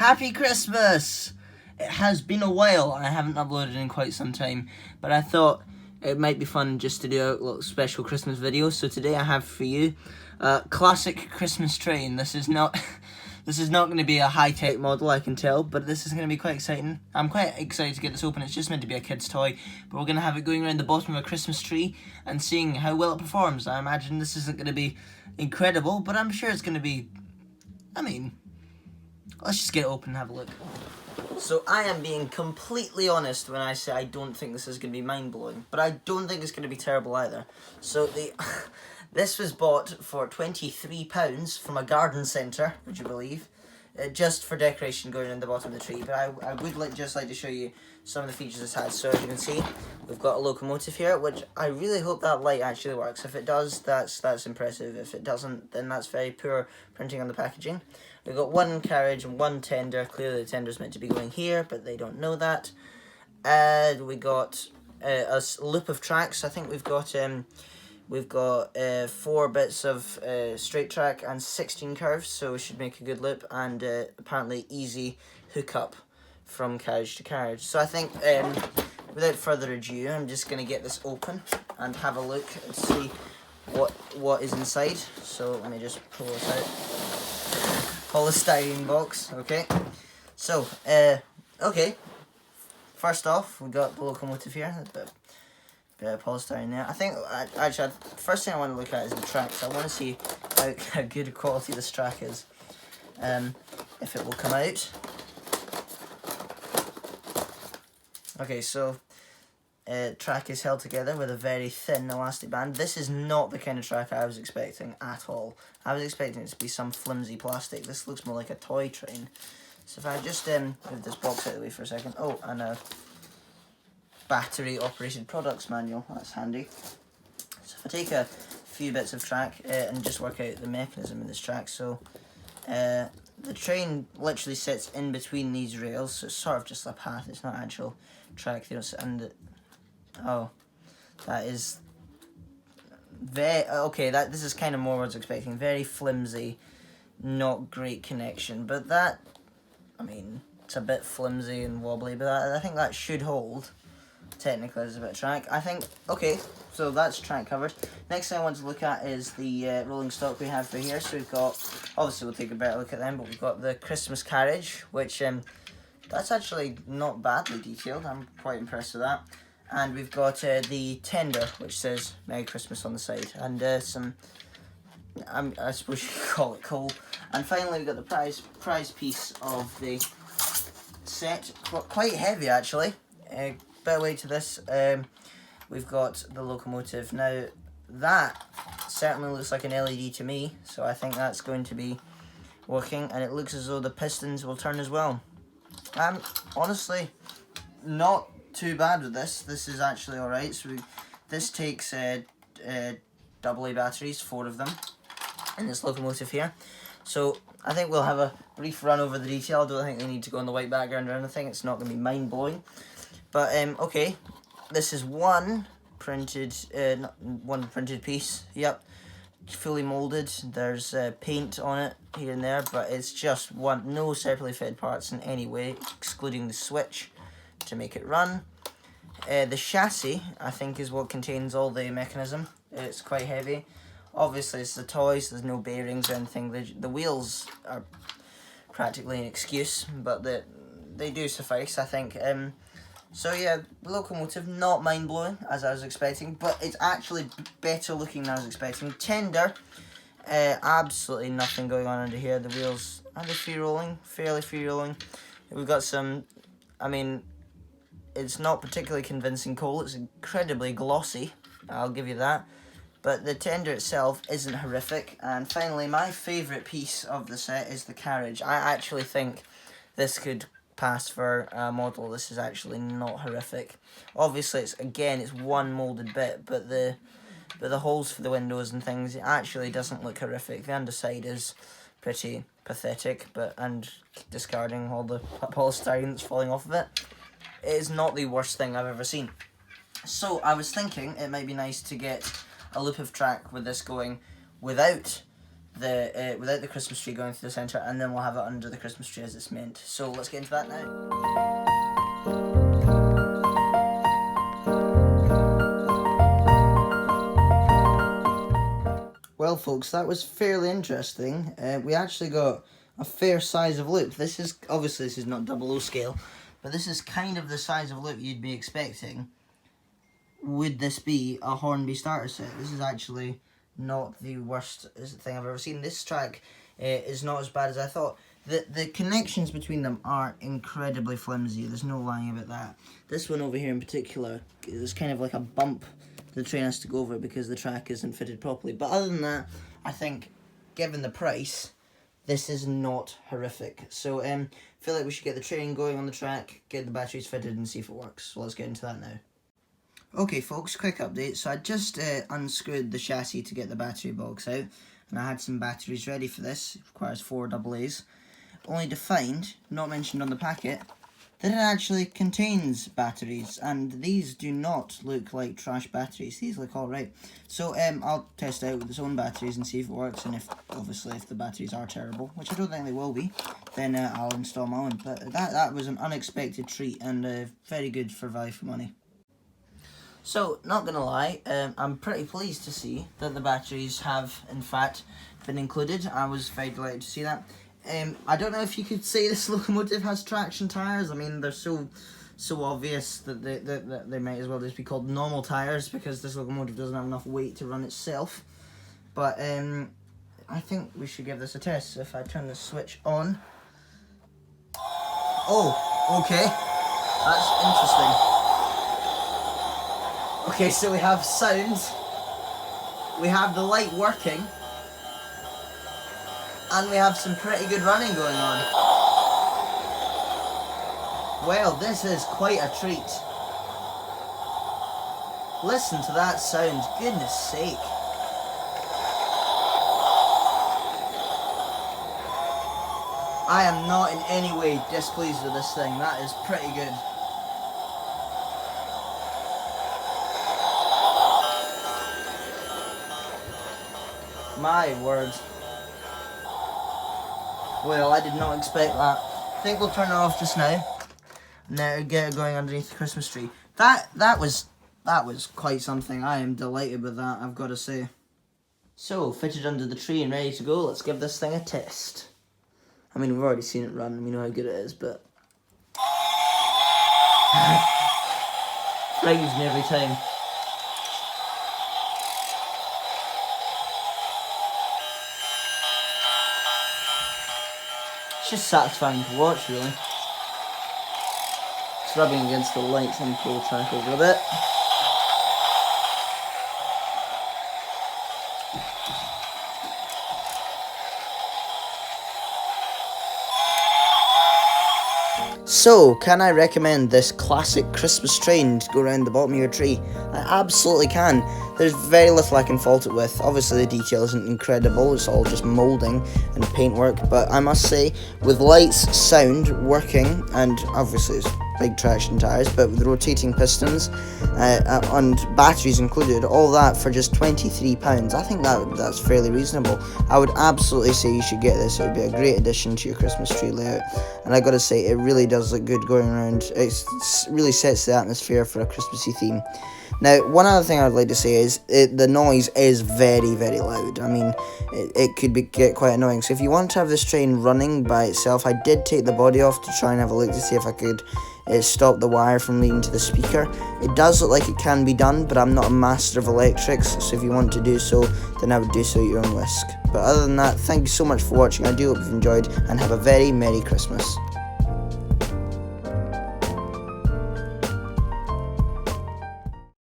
Happy Christmas! It has been a while, I haven't uploaded in quite some time, but I thought it might be fun just to do a little special Christmas video. So today I have for you a classic Christmas train. This is not going to be a high-tech model, I can tell, but this is going to be quite exciting. I'm quite excited to get this open. It's just meant to be a kid's toy, but we're going to have it going around the bottom of a Christmas tree and seeing how well it performs. I imagine this isn't going to be incredible, but I'm sure it's going to be, let's just get it open and have a look. So I am being completely honest when I say I don't think this is going to be mind-blowing, but I don't think it's going to be terrible either. So this was bought for £23 from a garden centre, would you believe? Just for decoration going in the bottom of the tree. But I would just like to show you some of the features this has. So as you can see, we've got a locomotive here, which I really hope that light actually works. If it does, that's impressive. If it doesn't, then that's very poor printing on the packaging. We've got one carriage and one tender. Clearly the tender's meant to be going here, but they don't know that. We got a loop of tracks. I think we've got 4 bits of straight track and 16 curves, so we should make a good loop, and apparently easy hookup from carriage to carriage. So I think, without further ado, I'm just going to get this open and have a look and see what is inside. So let me just pull this out. Polystyrene box, okay. So, okay. First off, we got the locomotive here. A bit of polystyrene there. I think, actually, first thing I want to look at is the tracks. I want to see how good a quality this track is. If it will come out. Okay, so track is held together with a very thin elastic band. This is not the kind of track I was expecting at all. I was expecting it to be some flimsy plastic. This looks more like a toy train. So if I just move this box out of the way for a second. Oh, and a battery operated products manual. That's handy. So if I take a few bits of track and just work out the mechanism of this track. So the train literally sits in between these rails, so it's sort of just a path. It's not actual track. They don't sit under. Oh, that is very okay. This is kind of more what I was expecting. Very flimsy, not great connection. But that, it's a bit flimsy and wobbly. But I think that should hold. Technically, there's a bit of track. I think okay. So that's track covered. Next thing I want to look at is the rolling stock we have for here. So we've got, obviously we'll take a better look at them, but we've got the Christmas carriage, which that's actually not badly detailed. I'm quite impressed with that. And we've got the tender, which says Merry Christmas on the side, and some, I suppose you could call it coal. And finally we've got the prize piece of the set, quite heavy actually. Bit of weight to this. We've got the locomotive. Now that certainly looks like an LED to me, so I think that's going to be working, and it looks as though the pistons will turn as well. Honestly, not too bad with this. This is actually alright. So this takes AA batteries, 4 of them, in this locomotive here. So I think we'll have a brief run over the detail. I don't think they need to go on the white background or anything. It's not going to be mind-blowing. But okay, this is one printed piece. Yep, fully molded. There's paint on it here and there, but it's just one. No separately fed parts in any way, excluding the switch to make it run. The chassis, I think, is what contains all the mechanism. It's quite heavy. Obviously, it's the toys. There's no bearings or anything. The wheels are practically an excuse, but they do suffice, I think. So yeah, locomotive, not mind-blowing as I was expecting, but it's actually better looking than I was expecting. Tender, absolutely nothing going on under here. The wheels, are they free-rolling? Fairly free-rolling. We've got some, it's not particularly convincing coal. It's incredibly glossy, I'll give you that. But the tender itself isn't horrific. And finally, my favourite piece of the set is the carriage. I actually think this could pass for a model. This is actually not horrific. Obviously, it's one moulded bit, but the holes for the windows and things, it actually doesn't look horrific. The underside is pretty pathetic, and discarding all the polystyrene that's falling off of it, it is not the worst thing I've ever seen. So I was thinking it might be nice to get a loop of track with this going without without the Christmas tree going through the centre, and then we'll have it under the Christmas tree as it's meant. So let's get into that now. Well folks, that was fairly interesting. We actually got a fair size of loop. This is not 00 scale, but this is kind of the size of loop you'd be expecting. Would this be a Hornby starter set? This is actually not the worst thing I've ever seen. This track is not as bad as I thought. The connections between them are incredibly flimsy. There's no lying about that. This one over here in particular is kind of like a bump the train has to go over because the track isn't fitted properly. But other than that, I think, given the price, this is not horrific. So feel like we should get the train going on the track, get the batteries fitted and see if it works. So let's get into that now. Okay folks, quick update. So I just unscrewed the chassis to get the battery box out, and I had some batteries ready for this. It requires 4 AA's. Only to find, not mentioned on the packet, that it actually contains batteries, and these do not look like trash batteries. These look alright. So I'll test it out with its own batteries and see if it works, and if the batteries are terrible, which I don't think they will be, then I'll install my own. But that was an unexpected treat, and very good for value for money. So, not gonna lie, I'm pretty pleased to see that the batteries have, in fact, been included. I was very delighted to see that. I don't know if you could say this locomotive has traction tyres. I mean, they're so obvious that they might as well just be called normal tyres, because this locomotive doesn't have enough weight to run itself. But I think we should give this a test. So if I turn the switch on... Oh, okay. That's interesting. Okay, so we have sound, we have the light working, and we have some pretty good running going on. Well, this is quite a treat. Listen to that sound, goodness sake. I am not in any way displeased with this thing. That is pretty good. My word. Well, I did not expect that. I think we'll turn it off just now. Now get it going underneath the Christmas tree. That was quite something. I am delighted with that, I've got to say. So, fitted under the tree and ready to go. Let's give this thing a test. I mean, we've already seen it run and we know how good it is, but... frightens me every time. It's just satisfying to watch, really. It's rubbing against the lights and pull the track over a bit. So, can I recommend this classic Christmas train to go around the bottom of your tree? I absolutely can. There's very little I can fault it with. Obviously the detail isn't incredible, it's all just moulding and paintwork, but I must say, with lights, sound, working, and obviously it's big traction tyres, but with rotating pistons and batteries included, all that for just £23, I think that's fairly reasonable. I would absolutely say you should get this. It would be a great addition to your Christmas tree layout, and I gotta say, it really does look good going around. It really sets the atmosphere for a Christmassy theme. Now, one other thing I'd like to say is the noise is very, very loud. I mean, it could get quite annoying. So if you want to have this train running by itself, I did take the body off to try and have a look to see if I could stop the wire from leading to the speaker. It does look like it can be done, but I'm not a master of electrics, so if you want to do so, then I would do so at your own risk. But other than that, thank you so much for watching. I do hope you've enjoyed, and have a very Merry Christmas.